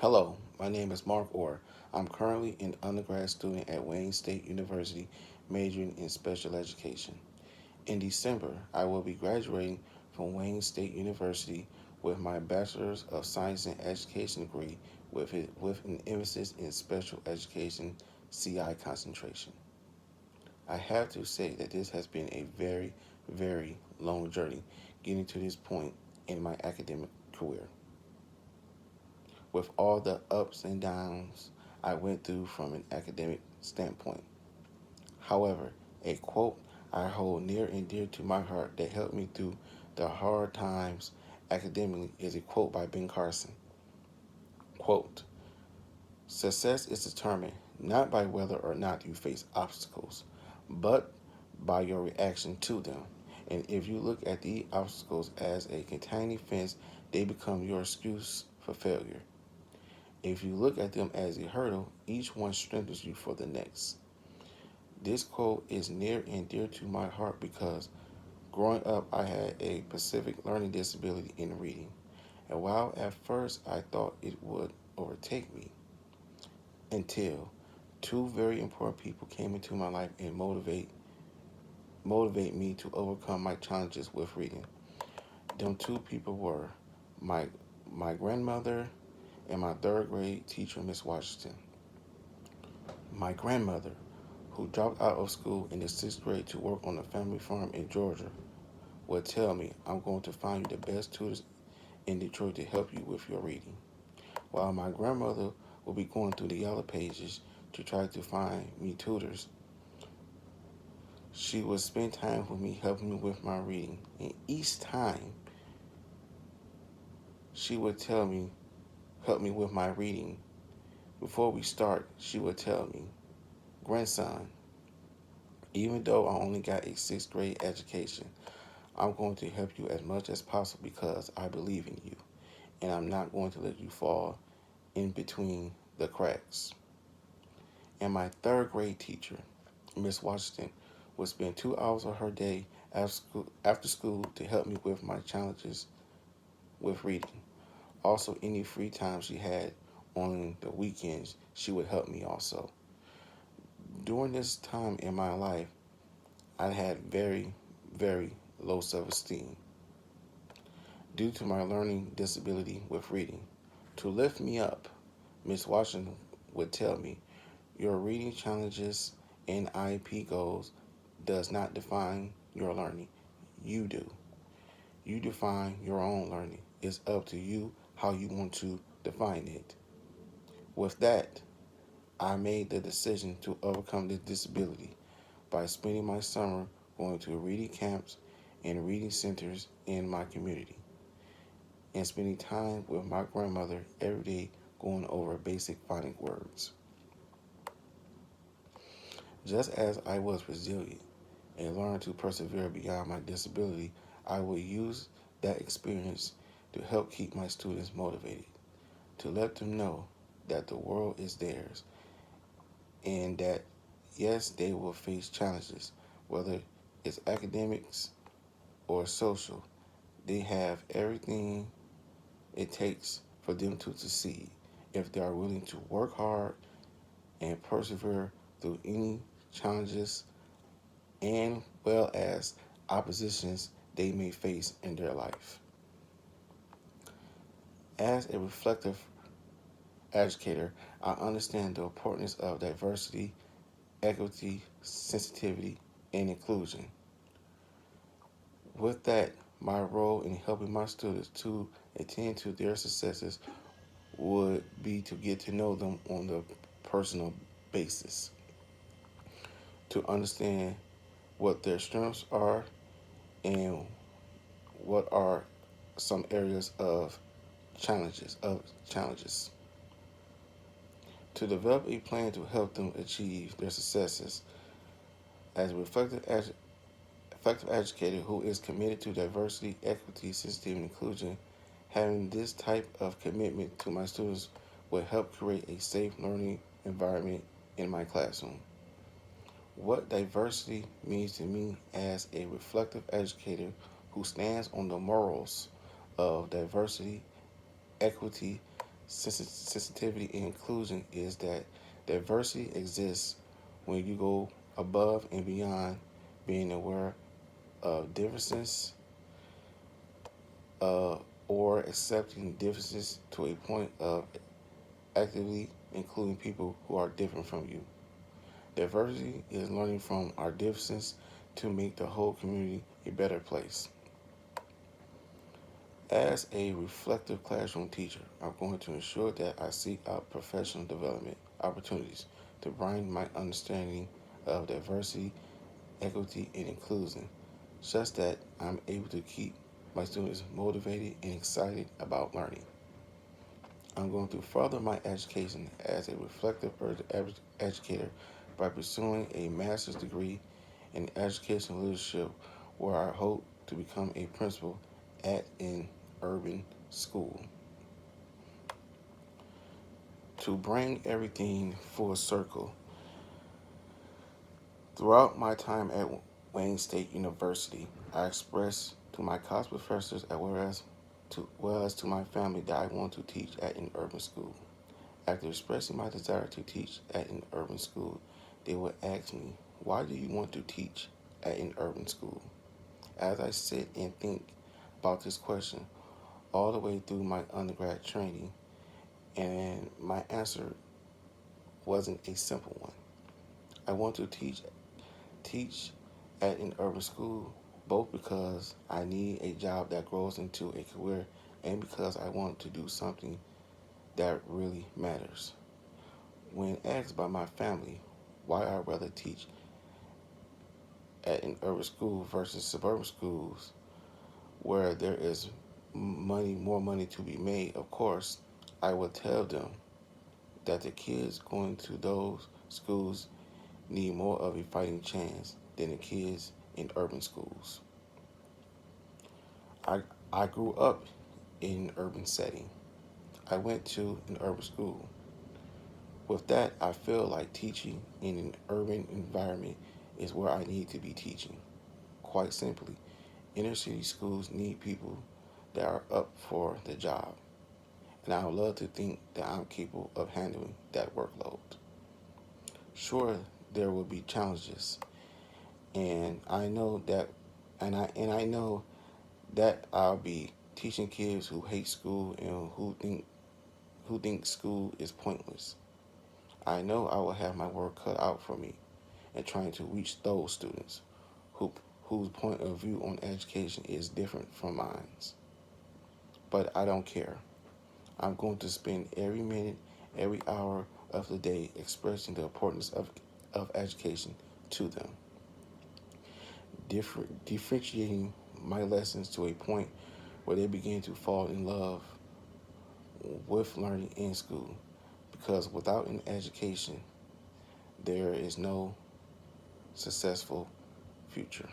Hello, my name is Mark Orr. I'm currently an undergrad student at Wayne State University, majoring in special education. In December, I will be graduating from Wayne State University with my Bachelor's of Science in Education degree with an emphasis in special education CI concentration. I have to say that this has been a very, very long journey getting to this point in my academic career, with all the ups and downs I went through from an academic standpoint. However, a quote I hold near and dear to my heart that helped me through the hard times academically is a quote by Ben Carson. Quote, success is determined not by whether or not you face obstacles, but by your reaction to them. And if you look at the obstacles as a containing fence, they become your excuse for failure. If you look at them as a hurdle, each one strengthens you for the next. This quote is near and dear to my heart because growing up I had a specific learning disability in reading. And while at first I thought it would overtake me, until two very important people came into my life and motivate me to overcome my challenges with reading. Them two people were my my grandmother and my third grade teacher, Miss Washington. My grandmother, who dropped out of school in the sixth grade to work on a family farm in Georgia, would tell me, I'm going to find you the best tutors in Detroit to help you with your reading. While my grandmother would be going through the yellow pages to try to find me tutors, she would spend time with me helping me with my reading. And each time she would tell me, help me with my reading, before we start, she would tell me, grandson, even though I only got a sixth grade education, I'm going to help you as much as possible because I believe in you, and I'm not going to let you fall in between the cracks. And my third grade teacher, Miss Washington, would spend 2 hours of her day after school to help me with my challenges with reading. Also, any free time she had on the weekends, she would help me also. During this time in my life, I had very, very low self-esteem due to my learning disability with reading. To lift me up, Miss Washington would tell me, your reading challenges and IEP goals does not define your learning. You do. You define your own learning. It's up to you how you want to define it. With that, I made the decision to overcome this disability by spending my summer going to reading camps and reading centers in my community and spending time with my grandmother every day going over basic phonic words. Just as I was resilient and learned to persevere beyond my disability, I will use that experience to help keep my students motivated, to let them know that the world is theirs and that yes, they will face challenges, whether it's academics or social. They have everything it takes for them to succeed if they are willing to work hard and persevere through any challenges and well as oppositions they may face in their life. As a reflective educator, I understand the importance of diversity, equity, sensitivity, and inclusion. With that, my role in helping my students to attend to their successes would be to get to know them on the personal basis, to understand what their strengths are and what are some areas of challenges, to develop a plan to help them achieve their successes. As a effective educator who is committed to diversity, equity, sensitivity, and inclusion, having this type of commitment to my students will help create a safe learning environment in my classroom. What diversity means to me as a reflective educator who stands on the morals of diversity, equity, sensitivity and inclusion is that diversity exists when you go above and beyond being aware of differences uh, or accepting differences to a point of actively including people who are different from you. Diversity is learning from our differences to make the whole community a better place. As a reflective classroom teacher, I'm going to ensure that I seek out professional development opportunities to broaden my understanding of diversity, equity, and inclusion, such that I'm able to keep my students motivated and excited about learning. I'm going to further my education as a reflective educator by pursuing a master's degree in educational leadership, where I hope to become a principal at an urban school. To bring everything full circle, throughout my time at Wayne State University, I expressed to my college professors as well as to my family that I want to teach at an urban school. After expressing my desire to teach at an urban school, they would ask me, "Why do you want to teach at an urban school?" As I sit and think about this question all the way through my undergrad training, and my answer wasn't a simple one. I want to teach at an urban school both because I need a job that grows into a career and because I want to do something that really matters. When asked by my family why I'd rather teach at an urban school versus suburban schools where there is more money to be made, of course, I would tell them that the kids going to those schools need more of a fighting chance than the kids in urban schools. I, I grew up in an urban setting. I went to an urban school. With that, I feel like teaching in an urban environment is where I need to be teaching. Quite simply, inner city schools need people that are up for the job, and I would love to think that I'm capable of handling that workload. Sure, there will be challenges, and I know that I'll be teaching kids who hate school and who think school is pointless. I know I will have my work cut out for me in trying to reach those students who whose point of view on education is different from mine. But I don't care. I'm going to spend every minute, every hour of the day expressing the importance of education to them, differentiating my lessons to a point where they begin to fall in love with learning in school. Because without an education, there is no successful future.